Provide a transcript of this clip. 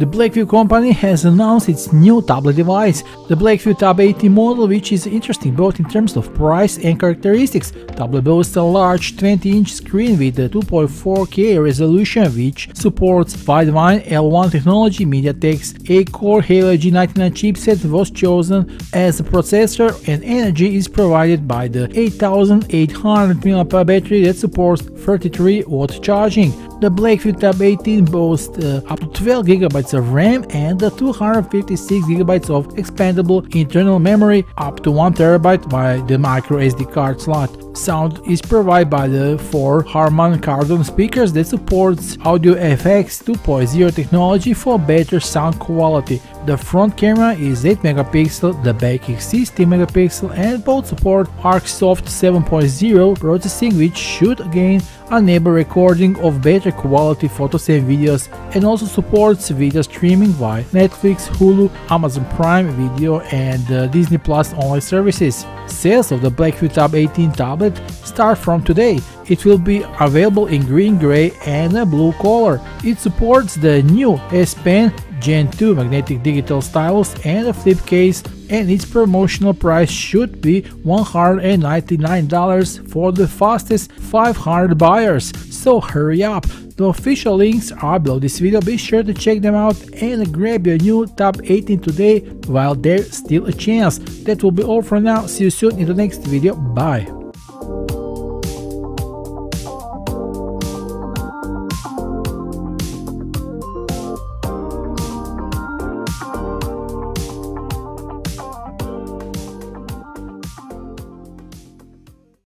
The Blackview company has announced its new tablet device, the Blackview Tab 18 model, which is interesting both in terms of price and characteristics. Tablet boasts a large 20-inch screen with a 2.4K resolution, which supports Widevine L1 technology. MediaTek's 8-core Helio G99 chipset was chosen as a processor, and energy is provided by the 8800 mAh battery that supports 33-watt charging. The Blackview Tab 18 boasts up to 12 GB of RAM and 256 GB of expandable internal memory, up to 1 TB by the micro SD card slot. Sound is provided by the 4 Harman Kardon speakers that supports AudioFX 2.0 technology for better sound quality. The front camera is 8 megapixel, the back is 16 megapixel, and both support ArcSoft 7.0 processing, which should again enable recording of better quality photos and videos, and also supports video streaming via Netflix, Hulu, Amazon Prime Video, and Disney Plus online services. Sales of the Blackview Tab 18 tablet start from today. It will be available in green, gray, and a blue color. It supports the new S Pen Gen 2 magnetic digital stylus and a flip case, and its promotional price should be $199 for the fastest 500 buyers. So hurry up! The official links are below this video. Be sure to check them out and grab your new Tab 18 today while there's still a chance. That will be all for now. See you soon in the next video. Bye!